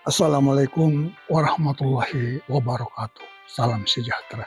Assalamualaikum warahmatullahi wabarakatuh. Salam sejahtera.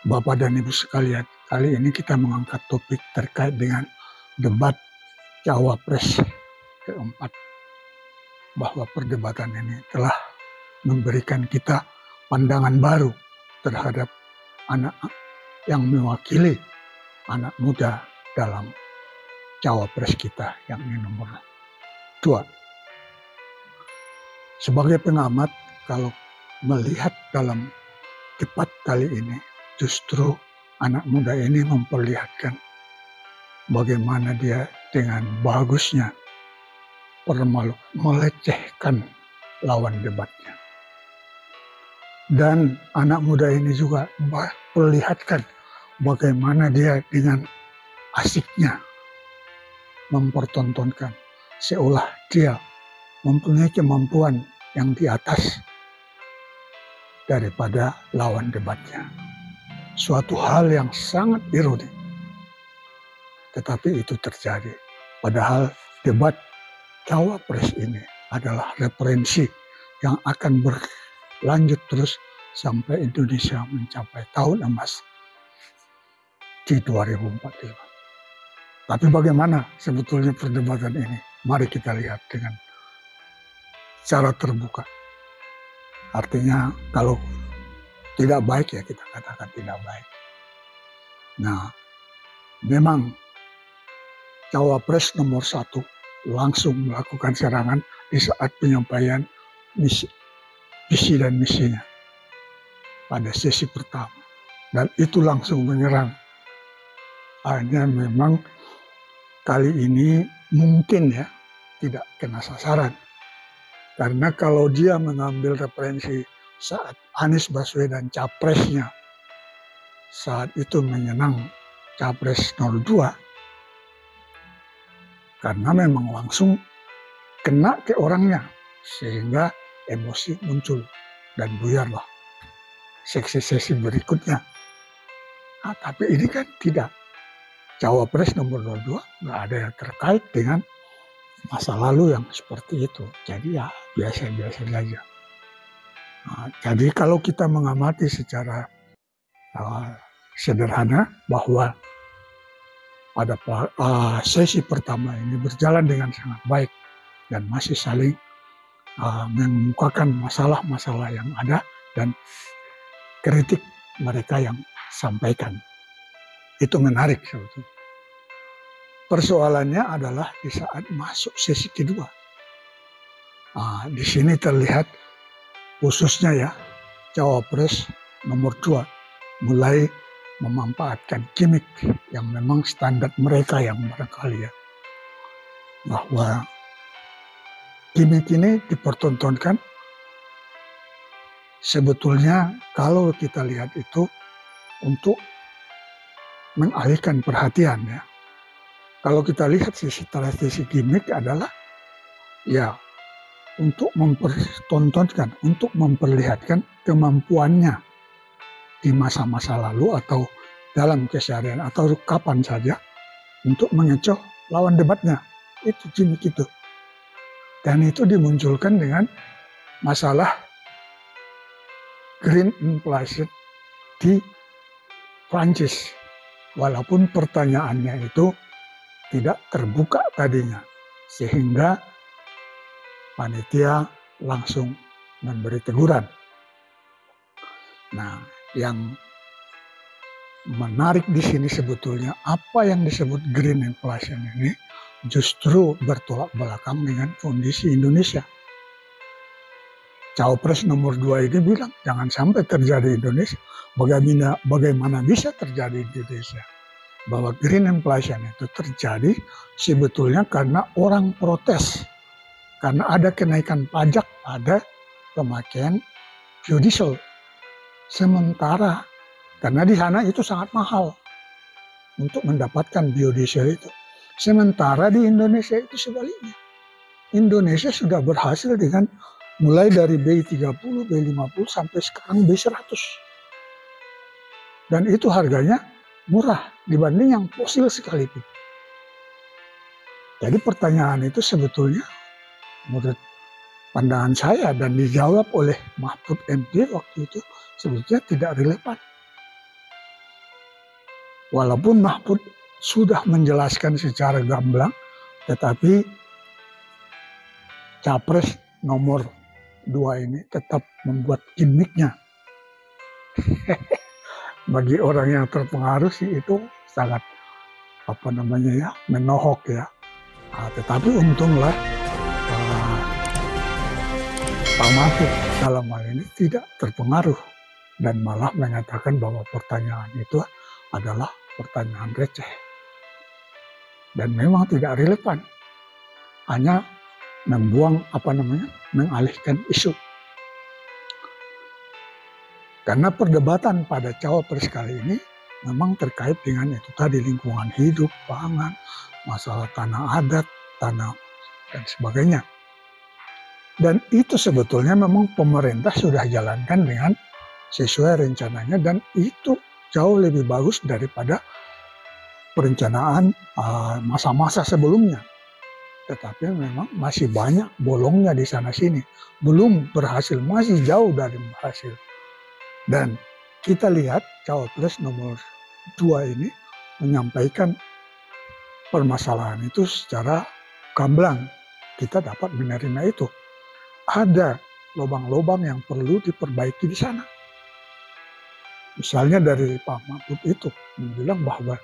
Bapak dan Ibu sekalian, kali ini kita mengangkat topik terkait dengan debat Cawapres keempat. Bahwa perdebatan ini telah memberikan kita pandangan baru terhadap anak yang mewakili anak muda dalam Cawapres kita yang ini nomor 2. Sebagai pengamat, kalau melihat dalam debat kali ini, justru anak muda ini memperlihatkan bagaimana dia dengan bagusnya melecehkan lawan debatnya. Dan anak muda ini juga memperlihatkan bagaimana dia dengan asiknya mempertontonkan seolah dia mempunyai kemampuan yang di atas daripada lawan debatnya. Suatu hal yang sangat ironi. Tetapi itu terjadi. Padahal debat Cawapres ini adalah referensi yang akan berlanjut terus sampai Indonesia mencapai tahun emas di 2045. Tapi bagaimana sebetulnya perdebatan ini? Mari kita lihat dengan secara terbuka. Artinya kalau tidak baik ya kita katakan tidak baik. Nah, memang Cawapres nomor 1 langsung melakukan serangan di saat penyampaian visi dan misinya pada sesi pertama. Dan itu langsung menyerang. Hanya memang kali ini mungkin ya tidak kena sasaran. Karena kalau dia mengambil referensi saat Anies Baswedan capresnya saat itu menyenang capres 02, karena memang langsung kena ke orangnya sehingga emosi muncul dan buyarlah sesi-sesi berikutnya. Nah, tapi ini kan tidak. Cawapres nomor 02 nggak ada yang terkait dengan masa lalu yang seperti itu. Jadi ya biasa-biasa saja. Nah, jadi kalau kita mengamati secara sederhana bahwa pada sesi pertama ini berjalan dengan sangat baik dan masih saling mengemukakan masalah-masalah yang ada dan kritik mereka yang sampaikan. Itu menarik sebetulnya. Persoalannya adalah di saat masuk sesi kedua. Di sini terlihat khususnya ya Cawapres nomor 2 mulai memanfaatkan gimmick yang memang standar mereka yang barangkali ya. Bahwa gimmick ini dipertontonkan sebetulnya kalau kita lihat itu untuk mengalihkan perhatian ya. Kalau kita lihat sisi gimmick adalah ya untuk mempertontonkan, untuk memperlihatkan kemampuannya di masa-masa lalu atau dalam keseharian atau kapan saja untuk mengecoh lawan debatnya. Itu gimmick itu. Dan itu dimunculkan dengan masalah green inflation di Prancis. Walaupun pertanyaannya itu tidak terbuka tadinya, sehingga panitia langsung memberi teguran. Nah, yang menarik di sini sebetulnya apa yang disebut green inflation ini justru bertolak belakang dengan kondisi Indonesia. Cawapres nomor 2 ini bilang jangan sampai terjadi Indonesia. Bagaimana bisa terjadi Indonesia? Bahwa green inflation itu terjadi sebetulnya karena orang protes. Karena ada kenaikan pajak, ada pemakaian biodiesel. Sementara, karena di sana itu sangat mahal untuk mendapatkan biodiesel itu. Sementara di Indonesia itu sebaliknya. Indonesia sudah berhasil dengan mulai dari B30, B50 sampai sekarang B100. Dan itu harganya murah dibanding yang fosil sekalipun. Jadi pertanyaan itu sebetulnya menurut pandangan saya dan dijawab oleh Mahfud MD waktu itu sebetulnya tidak relevan. Walaupun Mahfud sudah menjelaskan secara gamblang, tetapi Capres nomor 2 ini tetap membuat gimmicknya. Bagi orang yang terpengaruh sih itu sangat menohok ya. Tetapi untunglah Pak Mahfud dalam hal ini tidak terpengaruh dan malah mengatakan bahwa pertanyaan itu adalah pertanyaan receh dan memang tidak relevan, hanya mengalihkan isu. Karena perdebatan pada cawapres kali ini memang terkait dengan itu tadi, lingkungan hidup, pangan, masalah tanah adat, tanah dan sebagainya. Dan itu sebetulnya memang pemerintah sudah jalankan dengan sesuai rencananya dan itu jauh lebih bagus daripada perencanaan masa-masa sebelumnya. Tetapi memang masih banyak bolongnya di sana-sini. Belum berhasil, masih jauh dari berhasil. Dan kita lihat cawapres nomor 2 ini menyampaikan permasalahan itu secara gamblang. Kita dapat menerima itu. Ada lubang-lubang yang perlu diperbaiki di sana. Misalnya dari Pak Mahfud itu bilang bahwa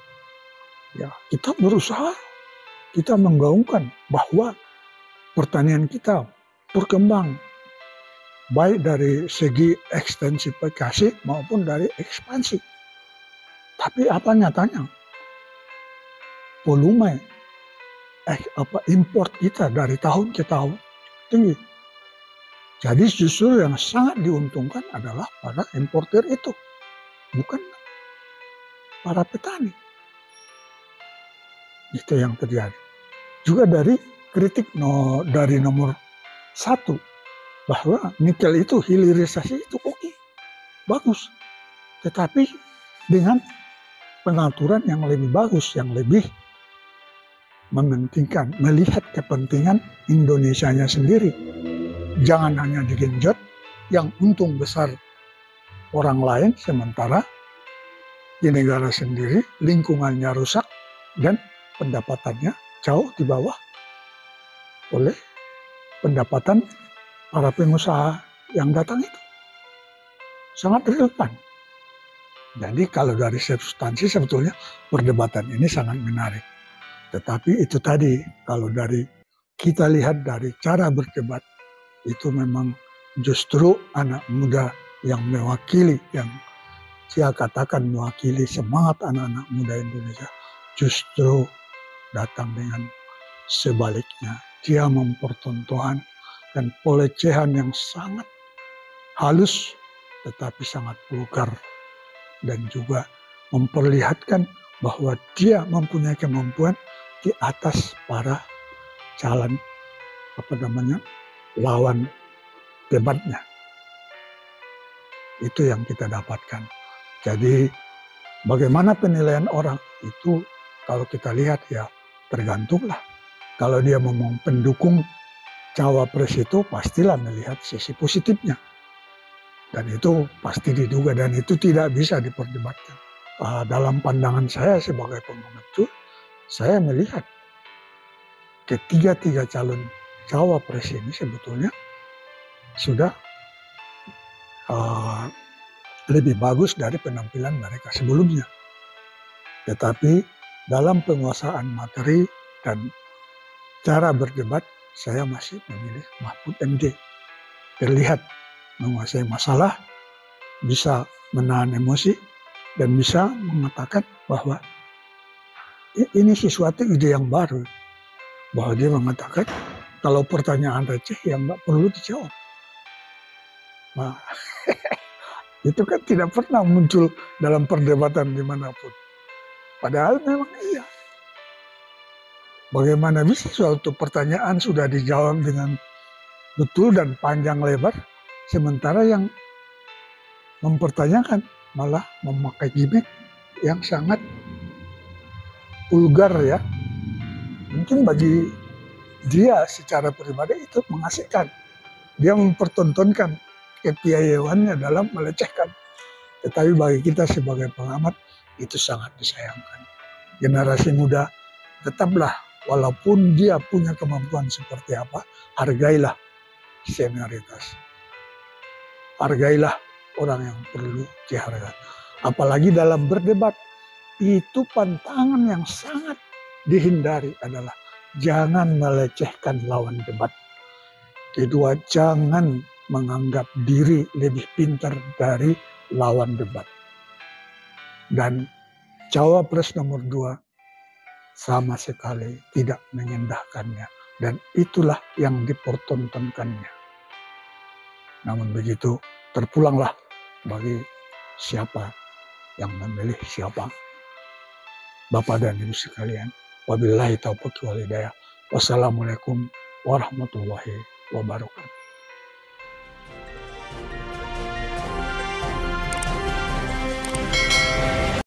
ya kita berusaha, kita menggaungkan bahwa pertanian kita berkembang baik dari segi ekstensifikasi maupun dari ekspansi. Tapi apa nyatanya? Volume import kita dari tahun ke tahun tinggi. Jadi justru yang sangat diuntungkan adalah para importer itu, bukan para petani. Itu yang terjadi. Juga dari kritik dari nomor 1, bahwa nikel itu hilirisasi itu oke, bagus. Tetapi dengan pengaturan yang lebih bagus, yang lebih mementingkan, melihat kepentingan Indonesianya sendiri. Jangan hanya digenjot yang untung besar orang lain, sementara di negara sendiri lingkungannya rusak dan pendapatannya jauh di bawah oleh pendapatan para pengusaha yang datang itu. Sangat relevan. Jadi kalau dari substansi sebetulnya perdebatan ini sangat menarik. Tetapi itu tadi, kalau dari kita lihat dari cara berdebat, itu memang justru anak muda yang mewakili, yang saya katakan mewakili semangat anak-anak muda Indonesia, justru datang dengan sebaliknya. Dia mempertontonkan dan pelecehan yang sangat halus tetapi sangat vulgar dan juga memperlihatkan bahwa dia mempunyai kemampuan di atas para calon lawan debatnya. Itu yang kita dapatkan. Jadi bagaimana penilaian orang itu kalau kita lihat ya tergantunglah. Kalau dia memang pendukung cawapres itu pastilah melihat sisi positifnya. Dan itu pasti diduga dan itu tidak bisa diperdebatkan. Dalam pandangan saya sebagai pengamat itu, saya melihat ketiga calon cawapres ini sebetulnya sudah lebih bagus dari penampilan mereka sebelumnya. Tetapi dalam penguasaan materi dan cara berdebat, saya masih memilih Mahfud MD. Terlihat menguasai masalah, bisa menahan emosi, dan bisa mengatakan bahwa ini sesuatu ide yang baru. Bahwa dia mengatakan kalau pertanyaan receh yang nggak perlu dijawab. Nah, itu kan tidak pernah muncul dalam perdebatan dimanapun. Padahal memang iya. Bagaimana bisa suatu pertanyaan sudah dijawab dengan betul dan panjang lebar, sementara yang mempertanyakan malah memakai gimmick yang sangat vulgar ya. Mungkin bagi dia secara pribadi itu mengasihkan. Dia mempertontonkan kepiawaiannya dalam melecehkan. Tetapi bagi kita sebagai pengamat, itu sangat disayangkan. Generasi muda, tetaplah walaupun dia punya kemampuan seperti apa, hargailah senioritas. Hargailah orang yang perlu dihargai. Apalagi dalam berdebat, itu pantangan yang sangat dihindari adalah jangan melecehkan lawan debat. Kedua, jangan menganggap diri lebih pintar dari lawan debat. Dan cawapres nomor 2 sama sekali tidak mengendahkannya. Dan itulah yang dipertontonkannya. Namun begitu, terpulanglah bagi siapa yang memilih siapa. Bapak dan Ibu sekalian, wabillahi taufiq wal hidayah. Wassalamualaikum warahmatullahi wabarakatuh.